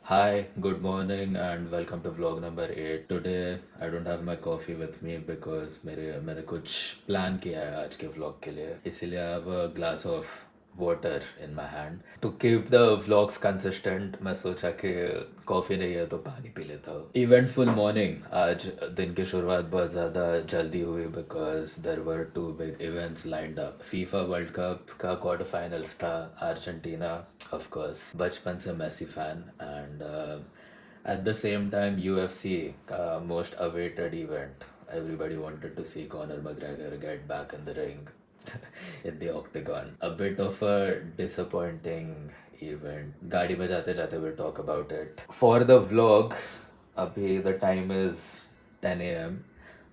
Hi, good morning, and welcome to vlog number 8. Today I don't have my coffee with me because मैंने कुछ plan किया है आज के vlog के लिए, इसीलिए I have a glass of water in my hand. To keep the vlogs consistent, मैं सोचा कि कॉफ़ी नहीं है तो पानी पी लेता हूँ. Eventful morning. आज दिन की शुरुआत बहुत ज़्यादा जल्दी हुई because there were two big events lined up. FIFA World Cup का quarter finals था, अर्जेंटीना of course, बचपन से Messi fan, and at the same time UFC का most awaited event. Everybody wanted to see Conor McGregor get back in the ring in the octagon. A bit of a disappointing event. गाड़ी में जाते जाते we'll talk about it. For the vlog, अभी the time is 10 a.m.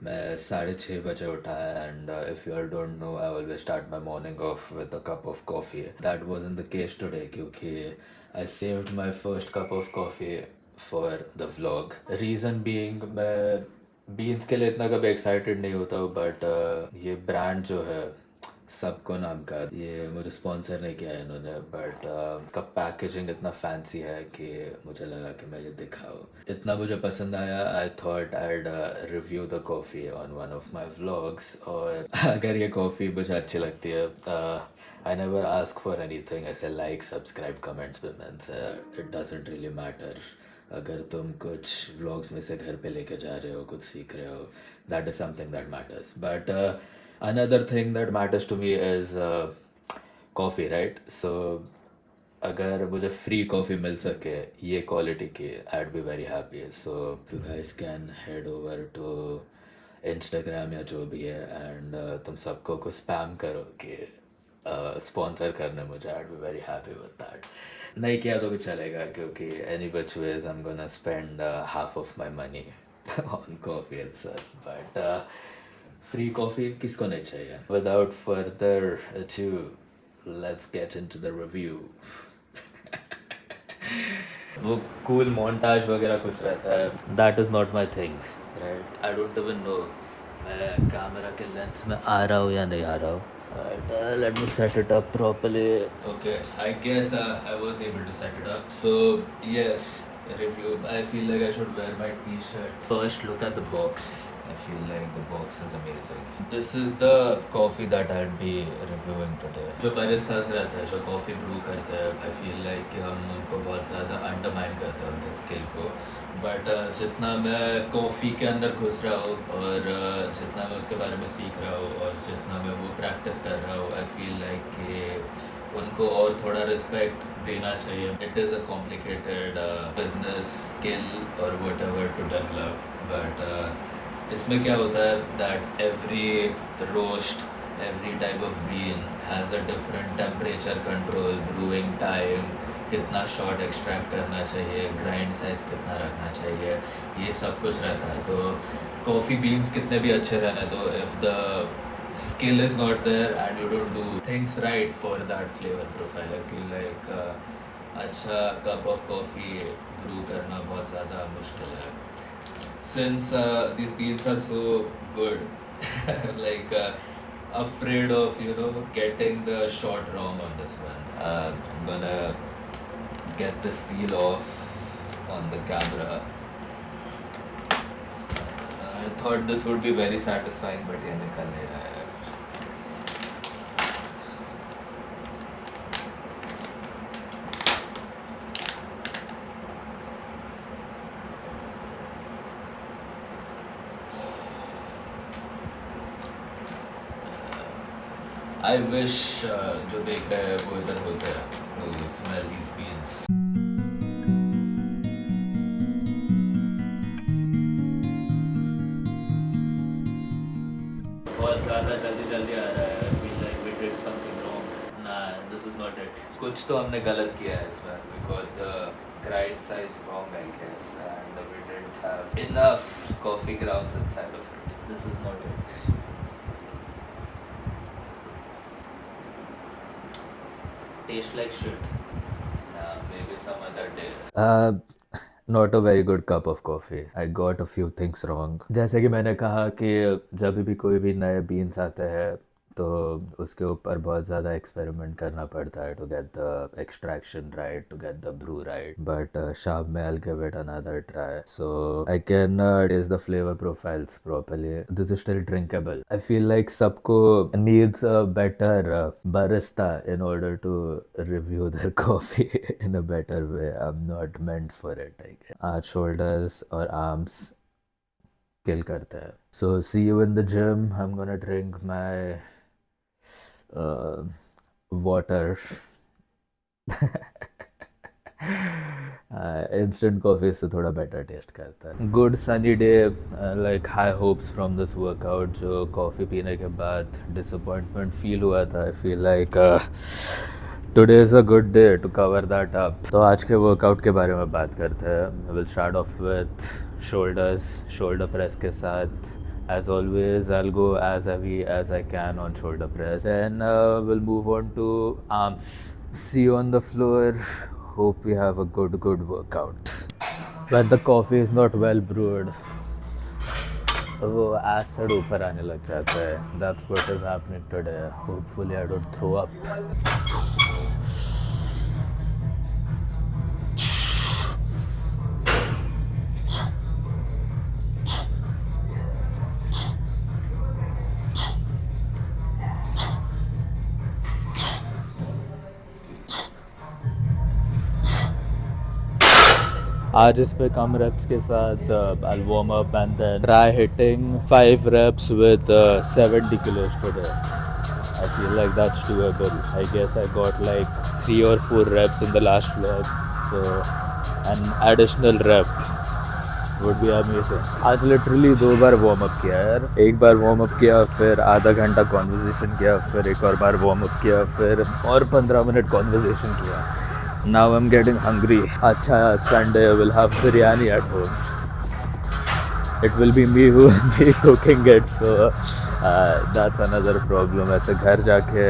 मैं 6:30 बजे उठा and if you all don't know, I always start my morning off with a cup of coffee. That wasn't the case today क्योंकि I saved my first cup of coffee for the vlog. Reason being मैं beans के लिए इतना कभी excited नहीं होता हूँ but ये ब्रांड जो है सबको नाम का, ये मुझे स्पॉन्सर नहीं किया है इन्होंने बट इसका पैकेजिंग इतना फैंसी है कि मुझे लगा कि मैं ये दिखाऊँ. इतना मुझे पसंद आया, I thought eyed review the coffee on one of my vlogs. और अगर ये कॉफ़ी मुझे अच्छी लगती है, I never ask for any thing. ऐसे लाइक सब्सक्राइब कमेंट्स में से इट डजेंट रियली मैटर. अगर तुम कुछ व्लॉग्स में से घर पे लेके जा रहे हो, कुछ सीख रहे हो, that is something that matters. But another thing that matters to me is coffee, right? So अगर मुझे फ्री कॉफ़ी मिल सके ये क्वालिटी की, I'd be very happy. So you guys can head over to Instagram या जो भी है and तुम सबको को स्पैम करो कि स्पॉन्सर करने मुझे. I'd be very happy with that. नहीं किया तो भी चलेगा क्योंकि any which ways I'm gonna spend half of my money on coffee itself. But free coffee किसको नहीं चाहिए. Without further ado, let's get into the review. वो कूल मोन्टाज वगैरह कुछ रहता है, that is not my thing, right. I don't even know मैं camera के लेंस में आ रहा हूँ या नहीं आ रहा हूँ. Let me set it up properly. Okay, I guess I was able to set it up. So yes, review. I feel like I should wear my t-shirt. First, look at the box. I feel like the box is amazing. This is the coffee that I'll be reviewing today. जो baristas रहते हैं, जो coffee brew करते हैं, I feel like कि हम उनको बहुत ज़्यादा undermine करते हैं उनके skill को. बट जितना मैं कॉफ़ी के अंदर घुस रहा हूँ और जितना मैं उसके बारे में सीख रहा हूँ और जितना मैं वो प्रैक्टिस कर रहा हूँ, आई फील लाइक कि उनको और थोड़ा रिस्पेक्ट देना चाहिए. It is a complicated business skill और whatever to develop. But इसमें क्या होता है that every roast, every type of bean has a different temperature control, brewing time, कितना शॉट एक्सट्रैक्ट करना चाहिए, ग्राइंड साइज कितना रखना चाहिए, ये सब कुछ रहता है. तो कॉफ़ी बीन्स कितने भी अच्छे रहने दो, if the skill is not there and you don't do things right for that flavor profile, I feel like अच्छा कप ऑफ कॉफ़ी ब्रू करना बहुत ज़्यादा मुश्किल है. Since these beans are so good, like afraid of getting the shot wrong on this one. I'm gonna get the seal off on the camera. I thought this would be very satisfying, but ये निकल नहीं रहा है. I wish जो देख रहे हैं वो इधर होते हैं to smell these beans. बहुत ज़्यादा जल्दी जल्दी आ रहा है. I feel like we did something wrong. Nah, this is not it. कुछ तो हमने गलत किया है इसमें. We got the grind size wrong, I guess, and we didn't have enough coffee grounds inside of it. This is not it. Taste like shit. Maybe some other day. Not a very good cup of coffee. I got a few things wrong. जैसे कि मैंने कहा कि जब भी कोई भी नए बीन्स आते हैं तो उसके ऊपर बहुत ज़्यादा एक्सपेरिमेंट करना पड़ता है to get the extraction right, to get the brew right. But शाम में I'll give it another try so I can taste the flavor profiles properly. This is still drinkable. I feel like सबको needs a better barista in order to review their coffee in a better way. I'm not meant for it, I guess. आज shoulders और arms kill करते हैं. So see you in the gym. I'm gonna drink my water. Instant coffee से थोड़ा better taste करता है. Good sunny day, like high hopes from this workout. जो coffee पीने के बाद disappointment feel हुआ था. I feel like today is a good day to cover that up. तो आज के workout के बारे में बात करते हैं. We'll start off with shoulders, shoulder press के साथ. As always, I'll go as heavy as I can on shoulder press. Then we'll move on to arms. See you on the floor. Hope we have a good workout. When the coffee is not well brewed, वो acid ऊपर आने लग जाता है. That's what is happening today. Hopefully I don't throw up. आज इस पे कम reps के साथ I'll warm up and then try hitting 5 reps with 70 kilos today. I feel like that's doable. I guess I got like 3 or 4 reps in the last vlog, so an additional rep would be amazing. आज literally 2 बार warm up किया यार. एक बार warm up किया, फिर आधा घंटा conversation किया, फिर एक और बार warm up किया, फिर और 15 मिनट conversation किया. Now I'm getting hungry. अच्छा, Sunday we'll have biryani at home. It will be me who will be cooking it, so that's another problem. ऐसे घर जाके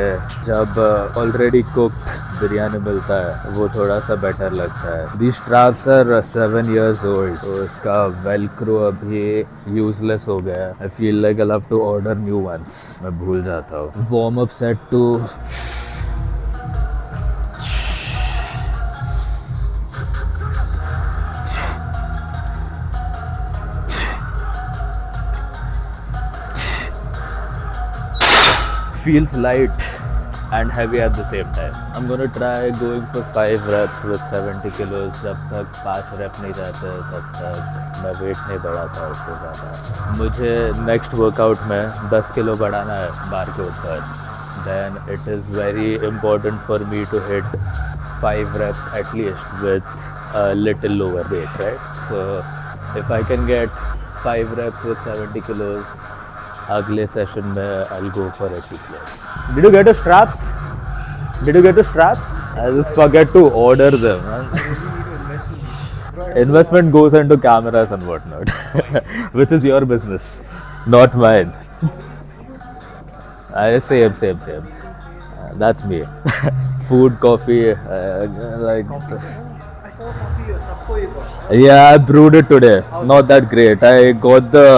जब already cooked बिरयानी मिलता है वो थोड़ा सा better लगता है. These straps are 7 years old, तो इसका velcro अभी useless हो गया है. I feel like I'll have to order new ones. मैं भूल जाता हूँ. Warm up set to feels light and heavy at the same time. I'm gonna try going for 5 reps with 70 kilos. जब तक 5 rep नहीं जाते तब तक मैं weight नहीं बढ़ाता उससे ज़्यादा. मुझे next workout में 10 किलो बढ़ाना है बार के ऊपर. Then it is very important for me to hit 5 reps at least with a little lower weight, right? So if I can get 5 reps with 70 kilos, अगले सेशन में I'll go for 80 plus. Did you get the straps? Did you get the straps? I just forget to order them. Investment goes into cameras and whatnot, which is your business, not mine. Same. That's me. Food, coffee, like. Yeah, I brewed it today. Not that great. I got the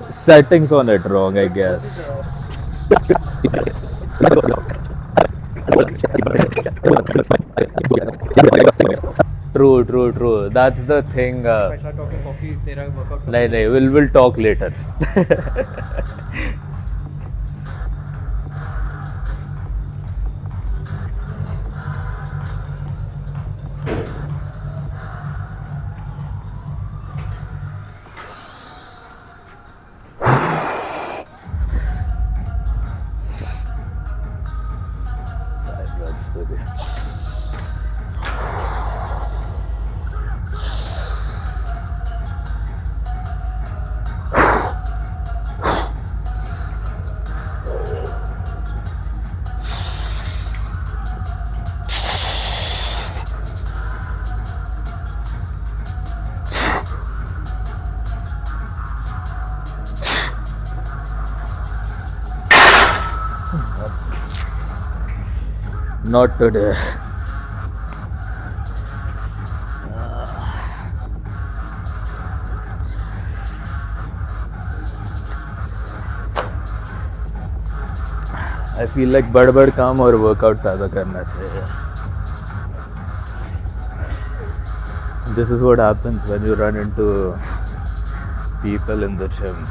settings on it wrong, I guess. True. That's the thing. नहीं, we'll talk later. Not today. feel like बड़ काम और workout ज़्यादा करना चाहिए. This is what happens when you run into people in the gym.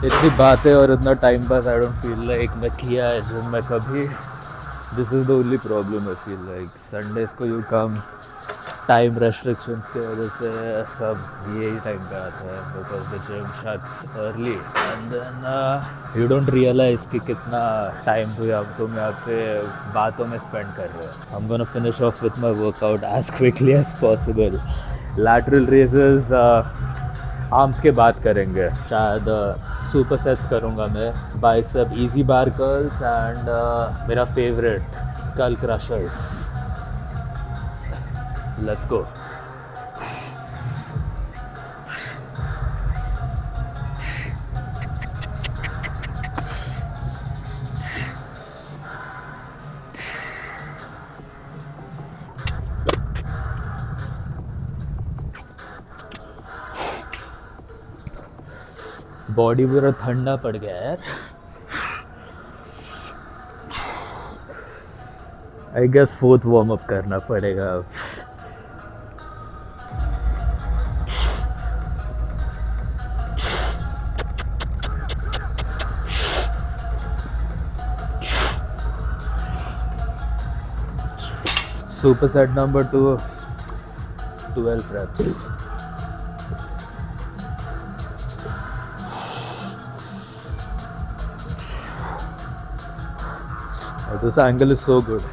इतनी बातें और इतना time pass I don't feel like मैं किया है जिम में कभी. This is the only problem. I feel like Sundays को यू कम, टाइम रेस्ट्रिक्शंस की वजह से सब यही टाइम पे आता है because the gym shuts early and then you don't realize कि कितना टाइम तुम यहाँ पे बातों में स्पेंड कर रहे हो. I am gonna finish off with my workout as quickly as possible. Lateral raises arms के बात करेंगे. शायद सुपर सेट्स करूँगा मैं, bicep easy bar curls and मेरा favourite skull crushers. Let's go. Body पूरा ठंडा पड़ गया यार. I guess fourth warm up करना पड़ेगा अब. Super set number 2, 12 reps. This angle is so good.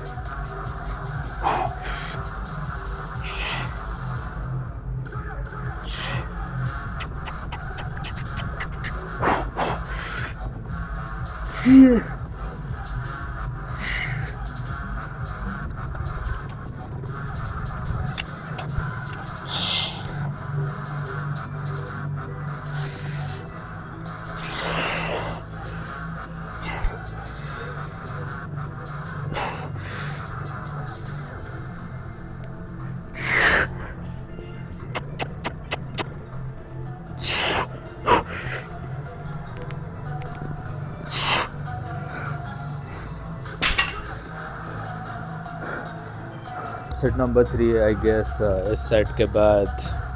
Set number 3 I guess. इस सेट के बाद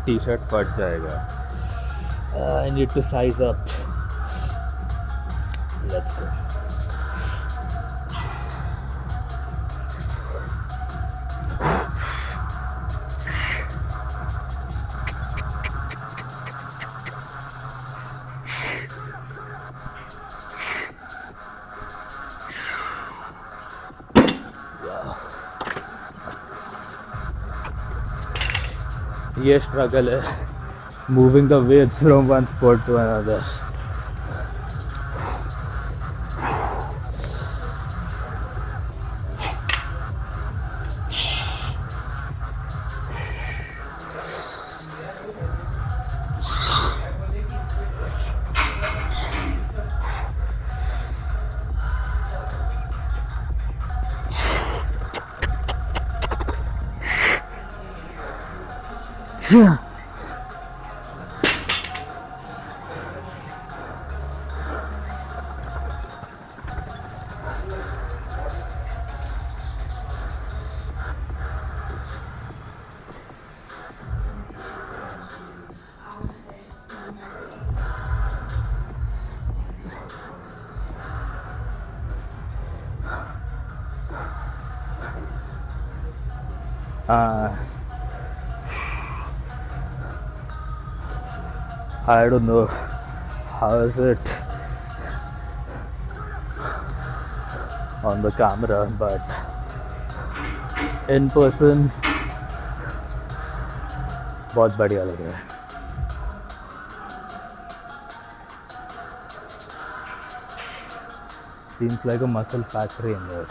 टी शर्ट फट जाएगा. I need to size up. Let's go. ये स्ट्रगल है, moving the weights from one spot to another. I don't know how is it on the camera, but in person बहुत बढ़िया लग रहा है. Seems like a muscle factory in there.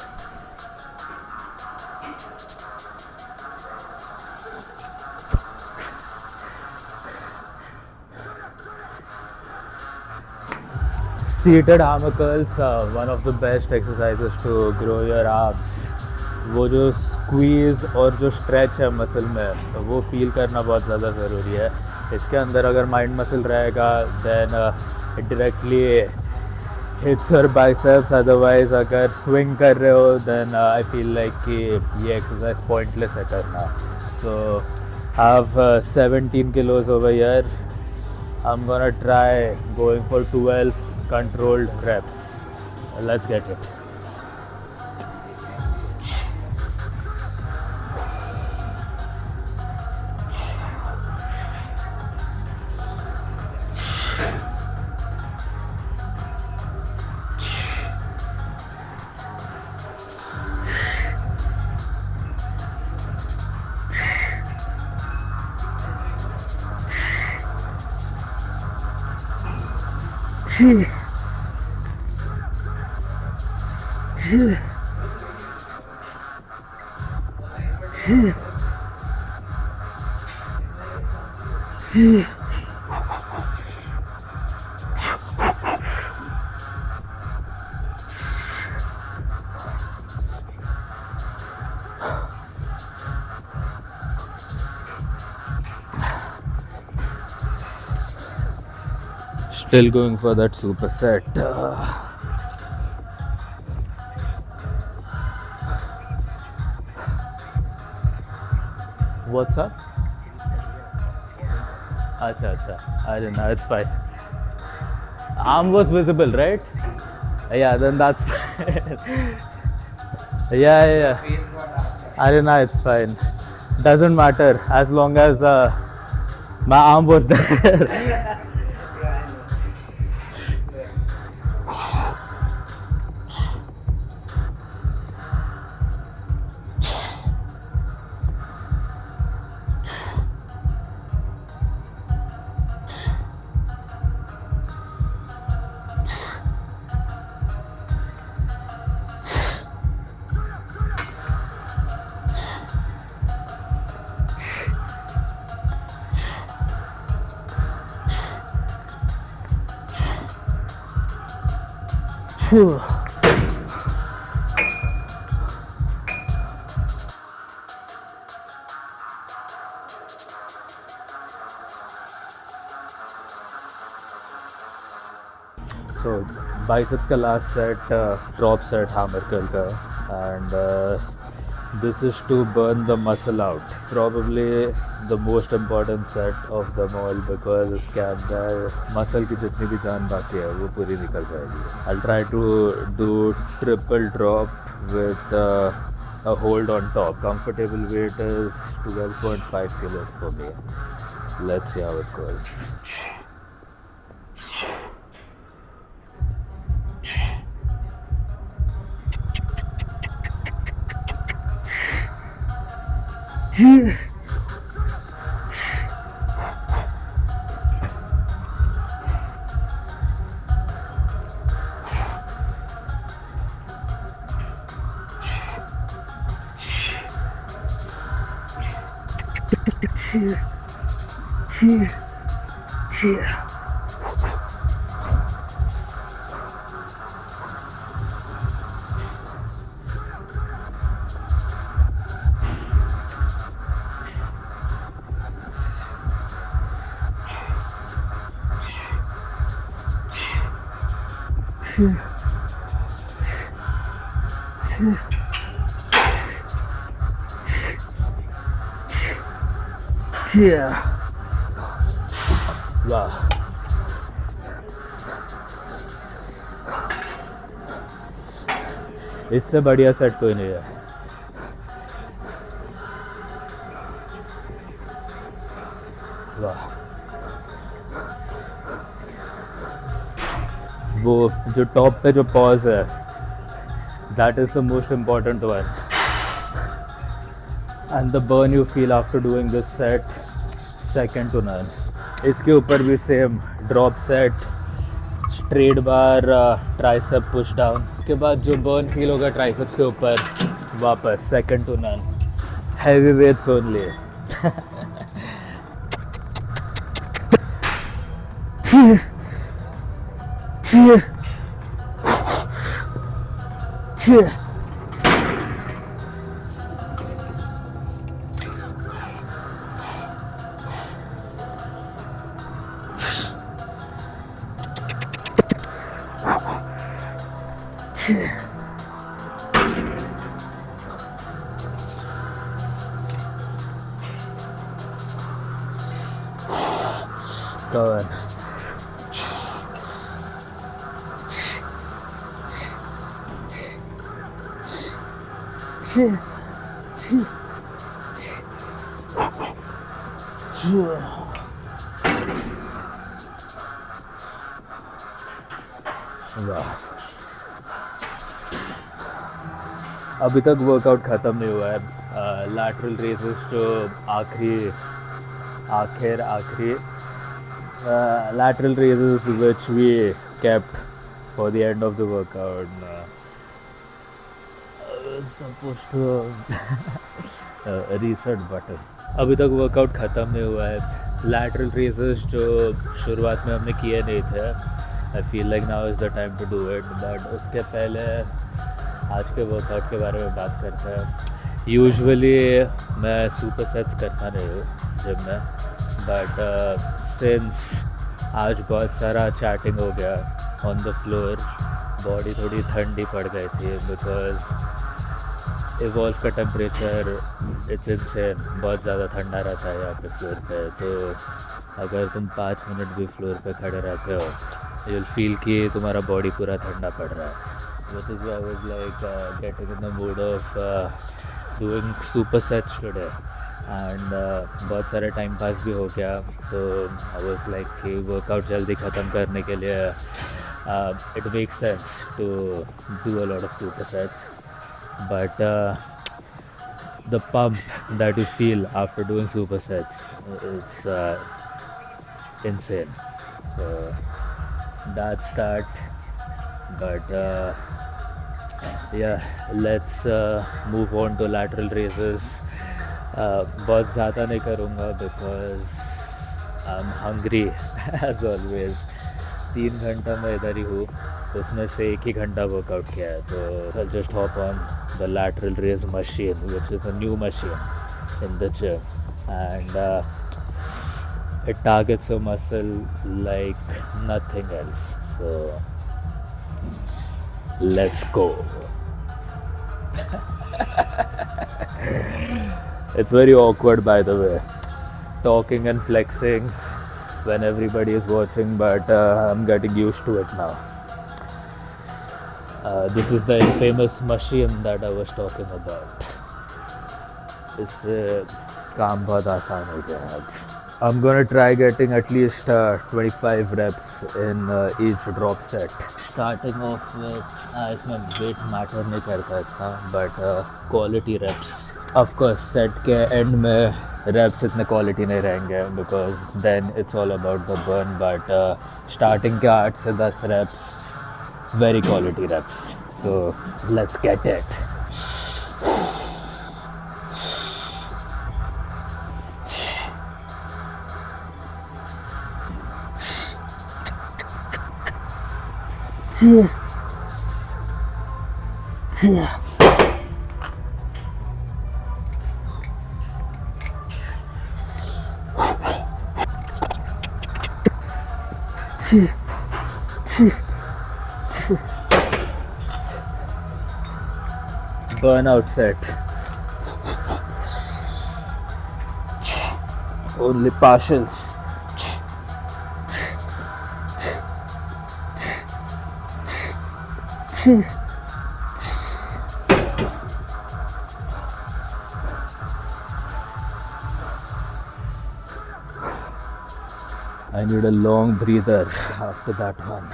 Seated hammer curls are one of the best exercises to grow your abs. वो जो squeeze और जो stretch है मसल में वो फील करना बहुत ज़्यादा ज़रूरी है. इसके अंदर अगर माइंड मसल रहेगा then it directly hits your biceps. Otherwise अगर स्विंग कर रहे हो देन आई फील लाइक कि ये एक्सरसाइज पॉइंटलेस है करना. So have 17 kilos over here. I'm gonna try going for 12 controlled reps. Let's get it. Still going for that superset. What's up? Acha. I don't know. It's fine. Arm was visible, right? Yeah, then that's fine. Yeah. I don't know. It's fine. Doesn't matter as long as my arm was there. So biceps का last set drop set hammer curl का and this is to burn the muscle out. Probably the most important set of them all because इसके अंदर muscle की जितनी भी जान बाकी है वो पूरी निकल जाएगी. I'll try to do triple drop with a hold on top. Comfortable weight is 12.5 kilos for me. Let's see how it goes. वाह इससे बढ़िया सेट कोई नहीं है. वाह वो जो टॉप पे जो पॉज है that is the most important one and the burn you feel after doing this set second to none. इसके ऊपर भी सेम ड्रॉप सेट स्ट्रेट बार, ट्राइसेप पुश डाउन के बाद जो बर्न फील होगा ट्राइसेप्स के ऊपर, वापस second to none, heavy weights only. Go on. अभी तक वर्कआउट ख़त्म नहीं हुआ है. लैटरल रेजेस जो आखिरी lateral raises which we kept for the end of the workout. Supposed to reset button. अभी तक वर्कआउट ख़त्म नहीं हुआ है. लैटरल रेजेस जो शुरुआत में हमने किए नहीं थे, I feel like now is the time to do it. But उसके पहले आज के वर्कआउट के बारे में बात करते हैं. यूजुअली मैं सुपर सेट्स करता नहीं हूँ जिम में, बट सिंस आज बहुत सारा चैटिंग हो गया ऑन द फ्लोर, बॉडी थोड़ी ठंडी पड़ गई थी बिकॉज इवॉल्व का टेम्परेचर इट्स इनसेन, बहुत ज़्यादा ठंडा रहता है यहाँ पे फ्लोर पे. तो अगर तुम 5 मिनट भी फ्लोर पे खड़े रहते हो, यू विल फील कि तुम्हारा बॉडी पूरा ठंडा पड़ रहा है. Which is why I was like getting in the mood of doing super sets today. And बहुत सारे टाइम पास भी हो गया, तो आई वाज लाइक कि वर्कआउट जल्दी ख़त्म करने के लिए it makes sense to do a lot of super sets. But the pump that you feel after doing supersets, it's insane. So that's that. But yeah, let's move on to lateral raises. बहुत ज़्यादा नहीं करूँगा because I'm hungry as always. 3 घंटा मैं इधर ही हूँ, उसमें से 1 ही घंटा वर्कआउट किया है. तो I'll just hop on the lateral raise machine, which is a new machine in the gym, and it targets a muscle like nothing else. So let's go. It's very awkward, by the way, talking and flexing when everybody is watching, but I'm getting used to it now. This is the infamous machine that I was talking about. इससे काम बहुत आसान हो गया अब. I'm gonna try getting at least 25 reps in each drop set. Starting off with इसमें weight matter नहीं करता इतना, but quality reps. Of course, set के end में reps इतने quality नहीं रहेंगे because then it's all about the burn. But starting के 8 से 10 reps, very quality reps. So let's get it. Burnout set. Only partials. I need a long breather after that one.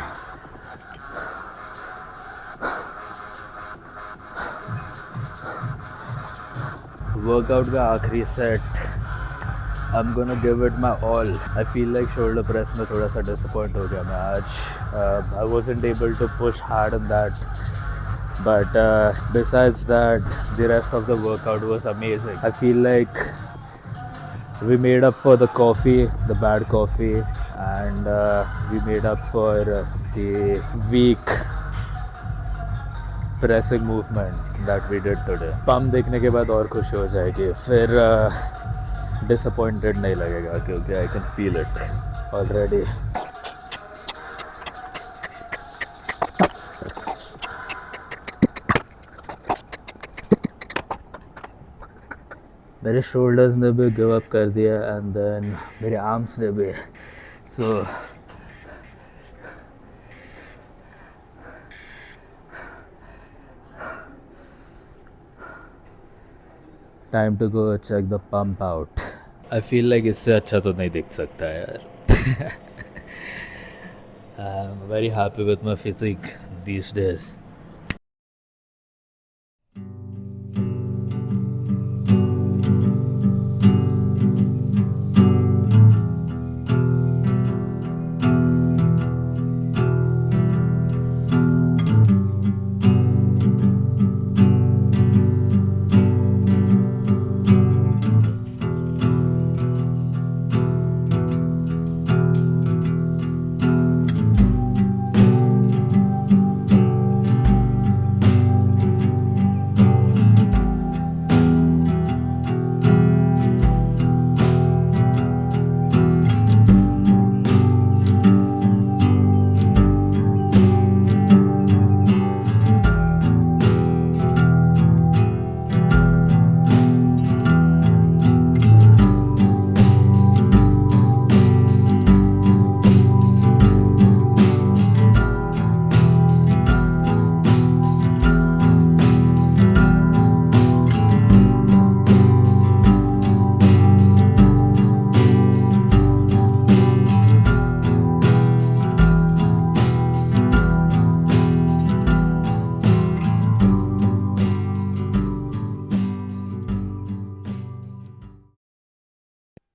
Workout का आखिरी set I'm gonna give it my all. I feel like shoulder press में थोड़ा सा disappoint हो गया मैं आज. I wasn't able to push hard on that. But besides that, the rest of the workout was amazing. I feel like we made up for the coffee, the bad coffee, and we made up for the weak pressing movement that we did today. Pump देखने के बाद और खुशी हो जाएगी, फिर disappointed नहीं लगेगा क्योंकि I can feel it already. मेरे शोल्डर्स ने भी गिव अप कर दिया एंड देन मेरे आर्म्स ने भी. So time to go check the pump out. I feel like इससे अच्छा तो नहीं दिख सकता है यार. I am very happy with my physique these days.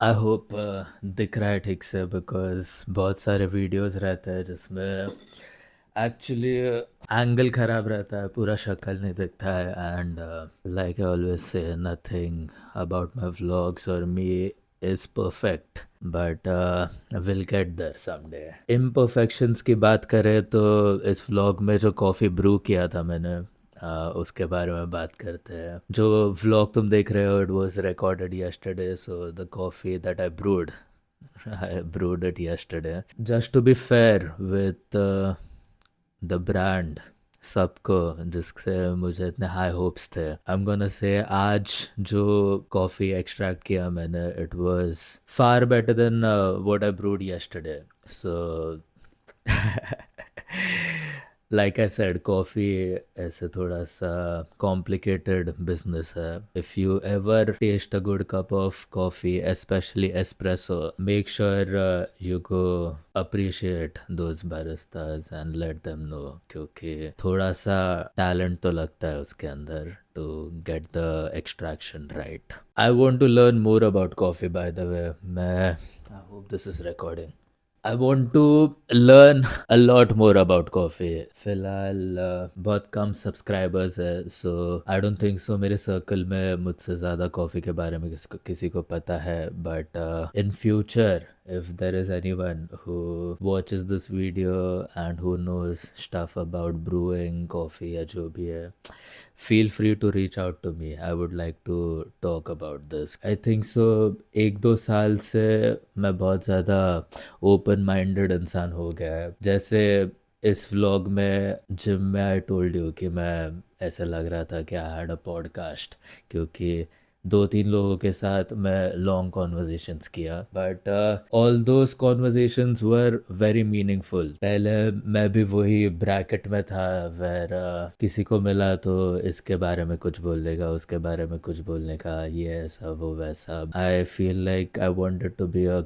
I hope दिख रहा है ठीक से बिकॉज बहुत सारे वीडियोस रहते हैं जिसमें एक्चुअली एंगल ख़राब रहता है, पूरा शक्ल नहीं दिखता है. And like I always say nothing about my vlogs और me is perfect but will get there someday. Imperfections की बात करें तो इस व्लॉग में जो कॉफ़ी ब्रू किया था मैंने उसके बारे में बात करते हैं. जो व्लॉग तुम देख रहे हो it was recorded yesterday, so the coffee that I brewed it yesterday just to be fair with the brand सबको जिससे मुझे इतने हाई होप्स थे. आई एम गोना से आज जो कॉफ़ी एक्सट्रैक्ट किया मैंने it was far better than what I brewed yesterday. So like I said coffee ऐसे थोड़ा सा कॉम्प्लिकेटेड बिजनेस है. If you ever taste a good cup of coffee especially espresso, make sure you go appreciate those baristas and let them know, क्योंकि थोड़ा सा talent तो लगता है उसके अंदर to get the extraction right. I want to learn more about coffee by the way. I hope this is recording. I want to learn a lot more about coffee. फिलहाल बहुत कम सब्सक्राइबर्स है, सो I don't think so मेरे circle में मुझसे ज़्यादा coffee के बारे में किसी को पता है. But in future if there is anyone who watches this video and who knows stuff about brewing coffee या जो भी है, feel free to reach out to me. I would like to talk about this. I think so 1-2 साल से मैं बहुत ज़्यादा open minded इंसान हो गया है. जैसे इस व्लॉग में जिम में आई टोल्ड यू कि मैं ऐसा लग रहा था कि आई हैड अ पॉडकास्ट, क्योंकि 2-3 लोगों के साथ मैं लॉन्ग कॉन्वर्जेशंस किया. But all those conversations were very meaningful. पहले मैं भी वही ब्रैकेट में था वेर किसी को मिला तो इसके बारे में कुछ बोलने का, उसके बारे में कुछ बोलने का, ये ऐसा वो वैसा. I feel like I wanted to be a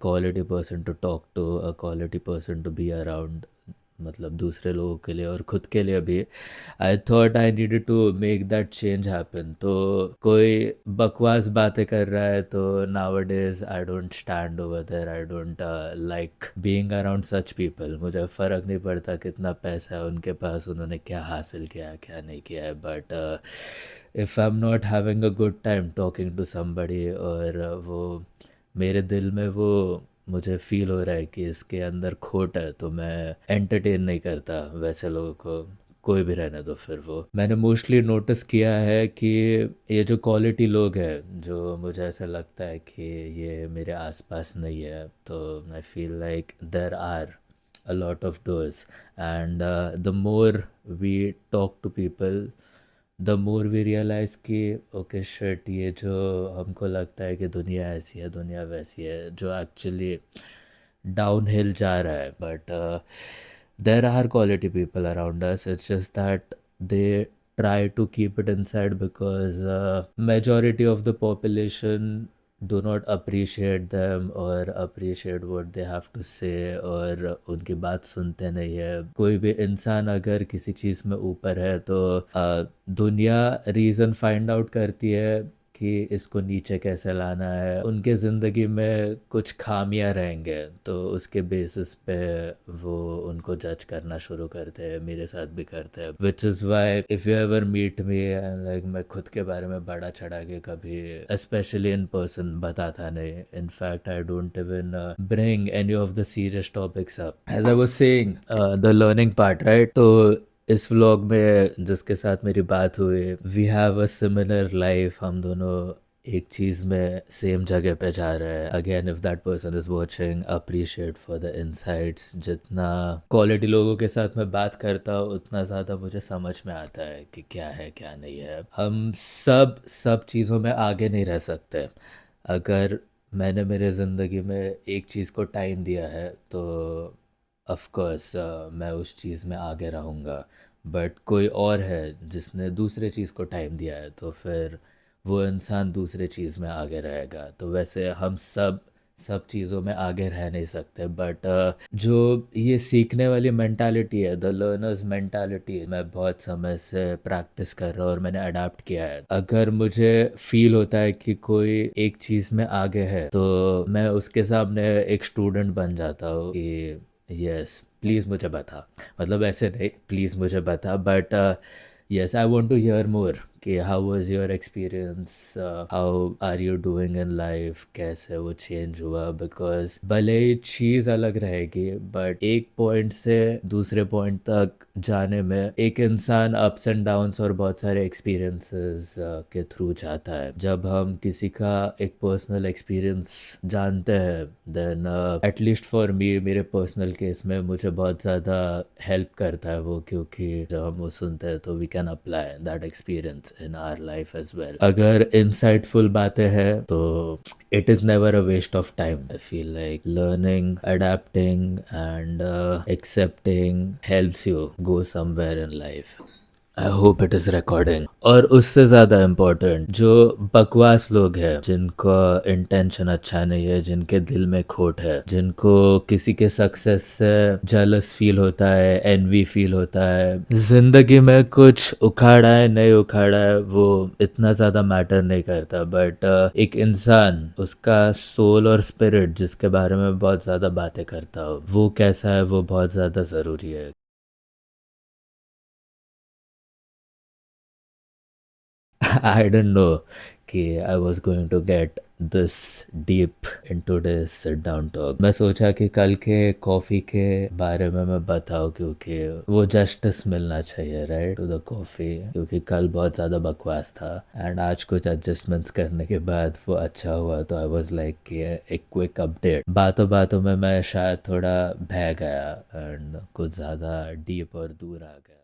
quality person to talk to, a quality person to be around. मतलब दूसरे लोगों के लिए और खुद के लिए भी। I thought I needed to make that change happen. तो कोई बकवास बातें कर रहा है तो now I don't stand over there, I don't like being around such people. मुझे फ़र्क नहीं पड़ता कितना पैसा है उनके पास, उन्होंने क्या हासिल किया है क्या नहीं किया है, but if I am not having a good time talking to somebody और वो मेरे दिल में वो मुझे फील हो रहा है कि इसके अंदर खोट है, तो मैं एंटरटेन नहीं करता वैसे लोगों को। कोई भी रहने दो फिर। वो मैंने मोस्टली नोटिस किया है कि ये जो क्वालिटी लोग हैं जो मुझे ऐसा लगता है कि ये मेरे आसपास नहीं है, तो I feel like there are a lot of those, and the more we talk to people, the more we realize कि ओके शिट, ये जो हमको लगता है कि दुनिया ऐसी है दुनिया वैसी है, जो एक्चुअली डाउन हिल जा रहा है। But there are quality people around us, it's just that they try to keep it inside because majority of the population do not appreciate them or appreciate what they have to say, और उनकी बात सुनते नहीं है। कोई भी इंसान अगर किसी चीज़ में ऊपर है तो दुनिया रीज़न फाइंड आउट करती है कि इसको नीचे कैसे लाना है। उनके ज़िंदगी में कुछ खामियां रहेंगे तो उसके बेसिस पे वो उनको जज करना शुरू करते हैं। मेरे साथ भी करते हैं, which is why if you ever meet me, like मैं खुद के बारे में बड़ा चढ़ा के कभी स्पेशली इन पर्सन बताता नहीं। In fact I don't even bring any of the serious topics up. As I was saying the learning part, right? तो इस व्लॉग में जिसके साथ मेरी बात हुई, we have a similar life, हम दोनों एक चीज़ में सेम जगह पे जा रहे हैं। Again if that person is watching, appreciate for the insights. जितना क्वालिटी लोगों के साथ मैं बात करता हूँ उतना ज़्यादा मुझे समझ में आता है कि क्या है क्या नहीं है। हम सब चीज़ों में आगे नहीं रह सकते। अगर मैंने मेरे ज़िंदगी में एक चीज़ को टाइम दिया है तो ऑफ कोर्स मैं उस चीज़ में आगे रहूँगा। बट कोई और है जिसने दूसरे चीज़ को टाइम दिया है तो फिर वो इंसान दूसरे चीज़ में आगे रहेगा। तो वैसे हम सब चीज़ों में आगे रह नहीं सकते। बट जो ये सीखने वाली मेंटालिटी है, द लर्नर्स मेंटालिटी, मैं बहुत समय से प्रैक्टिस कर रहा हूँ और मैंने अडाप्ट किया है। अगर मुझे फील होता है कि कोई एक चीज़ में आगे है तो मैं उसके सामने एक स्टूडेंट बन जाता हूँ कि यस प्लीज़ मुझे बता। मतलब ऐसे नहीं प्लीज़ मुझे बता, but yes I want to hear more कि how was your experience, how are you doing in life, कैसे वो चेंज हुआ। बिकॉज भले ही चीज़ अलग रहेगी बट एक पॉइंट से दूसरे पॉइंट तक जाने में एक इंसान अप्स एंड डाउन्स और बहुत सारे एक्सपीरियंसेस के थ्रू जाता है। जब हम किसी का एक पर्सनल एक्सपीरियंस जानते हैं देन एटलीस्ट फॉर मी, मेरे पर्सनल केस में मुझे बहुत ज़्यादा हेल्प करता है वो, क्योंकि जब हम वो सुनते हैं तो we can apply that experience in our life as well। अगर insightful बातें हैं तो it is never a waste of time। I feel like learning, adapting and accepting helps you go somewhere in life। I hope it is recording. और उससे ज़्यादा important जो बकवास लोग हैं, जिनका इंटेंशन अच्छा नहीं है, जिनके दिल में खोट है, जिनको किसी के सक्सेस से जेलस फील होता है, एनवी फील होता है, ज़िंदगी में कुछ उखाड़ा है नहीं उखाड़ा है वो इतना ज़्यादा मैटर नहीं करता। बट एक इंसान, उसका सोल और स्पिरिट जिसके बारे में बहुत ज़्यादा बातें करता हो, वो कैसा है वो बहुत ज़्यादा ज़रूरी है। I didn't know कि I was going to get this deep into this sit down talk। मैं सोचा कि कल के कॉफ़ी के बारे में मैं बताऊँ, क्योंकि वो जस्टिस मिलना चाहिए राइट टू द कॉफ़ी, क्योंकि कल बहुत ज़्यादा बकवास था एंड आज कुछ एडजस्टमेंट्स करने के बाद वो अच्छा हुआ। तो आई वाज लाइक कि एक क्विक अपडेट। बातों बातों में मैं शायद थोड़ा बह गया एंड कुछ ज़्यादा डीप और दूर आ गया।